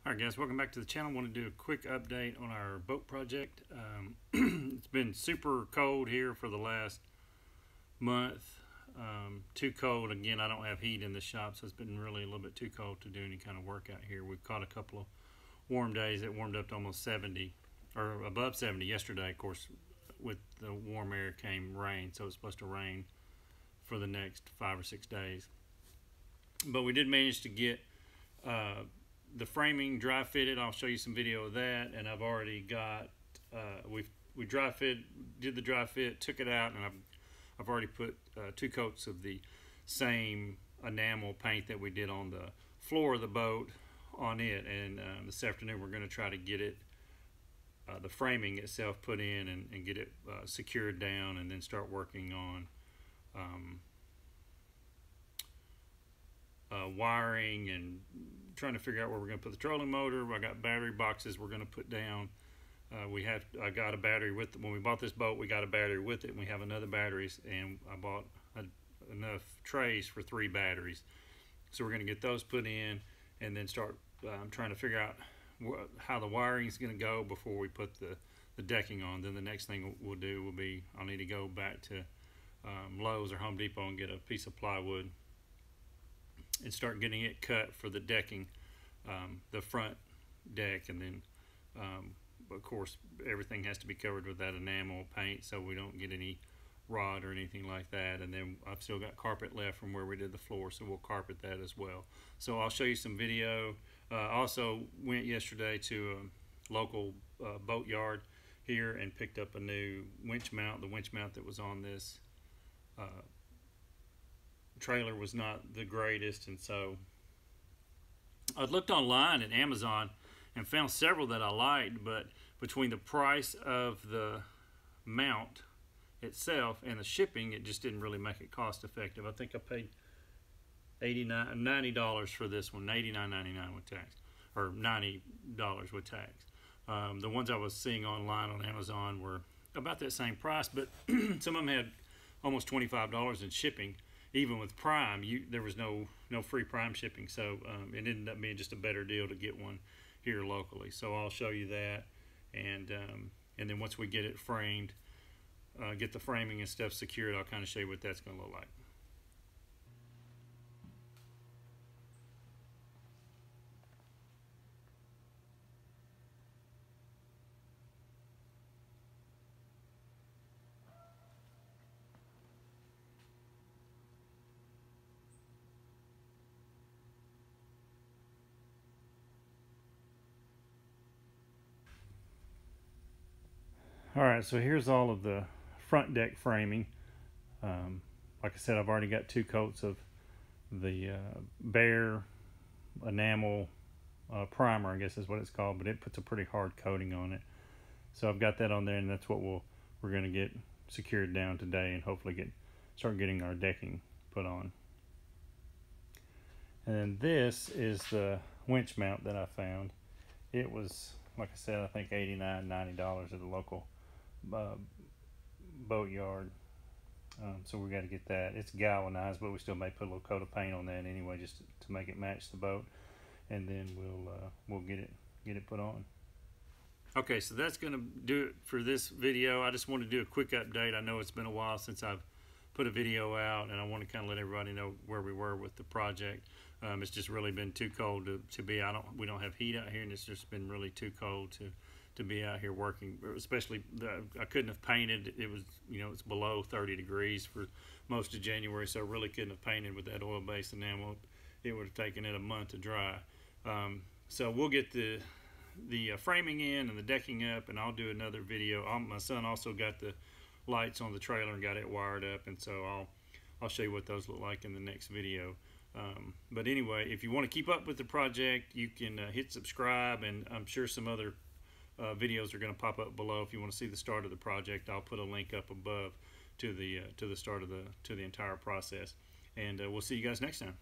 Alright guys, welcome back to the channel. I want to do a quick update on our boat project. It's been super cold here for the last month. Too cold. Again, I don't have heat in the shop, so it's been really a little bit too cold to do any kind of work out here. We've caught a couple of warm days. It warmed up to almost 70 or above 70 yesterday. Of course, with the warm air came rain, so it's supposed to rain for the next 5 or 6 days. But we did manage to get the framing dry fitted. I'll show you some video of that, and I've already got we dry fit, did the dry fit, took it out, and I've already put 2 coats of the same enamel paint that we did on the floor of the boat on it. And this afternoon we're going to try to get it the framing itself put in and get it secured down, and then start working on wiring and trying to figure out where we're going to put the trolling motor. I got battery boxes we're going to put down. I got a battery with when we bought this boat. We got a battery with it, and we have another batteries, and I bought enough trays for 3 batteries. So we're going to get those put in, and then start trying to figure out how the wiring is going to go before we put the decking on. Then the next thing we'll do will be I'll need to go back to Lowe's or Home Depot and get a piece of plywood and start getting it cut for the decking, the front deck. And then of course everything has to be covered with that enamel paint so we don't get any rot or anything like that. And then I've still got carpet left from where we did the floor, so we'll carpet that as well. So I'll show you some video. Also went yesterday to a local boat yard here and picked up a new winch mount. The winch mount that was on this trailer was not the greatest, and so I looked online at Amazon and found several that I liked, but between the price of the mount itself and the shipping, it just didn't really make it cost effective. I think I paid $90 for this one, $89.99 with tax, or $90 with tax. The ones I was seeing online on Amazon were about that same price, but some of them had almost $25 in shipping. Even with Prime, there was no free Prime shipping, so it ended up being just a better deal to get one here locally. So I'll show you that, and then once we get it framed, get the framing and stuff secured, I'll kind of show you what that's going to look like. Alright, so here's all of the front deck framing. Like I said, I've already got 2 coats of the bare enamel primer, I guess is what it's called, but it puts a pretty hard coating on it. So I've got that on there, and that's what we're going to get secured down today, and hopefully start getting our decking put on. And then this is the winch mount that I found. It was, like I said, I think $89, $90 at the local boat yard. So we got to get that. It's galvanized, but we still may put a little coat of paint on that anyway, just to make it match the boat, and then we'll get it put on. Okay, so that's going to do it for this video. I just want to do a quick update. I know it's been a while since I've put a video out, and I want to kind of let everybody know where we were with the project. It's just really been too cold to be out. We don't have heat out here, and it's just been really too cold to be out here working. Especially, I couldn't have painted. It was, it's below 30 degrees for most of January, so I really couldn't have painted with that oil-based enamel. It would have taken it a month to dry. So we'll get the framing in and the decking up, and I'll do another video. My son also got the lights on the trailer and got it wired up, and so I'll show you what those look like in the next video. But anyway, if you want to keep up with the project, you can hit subscribe, and I'm sure some other videos are going to pop up below. If you want to see the start of the project, I'll put a link up above to the start of the entire process, and we'll see you guys next time.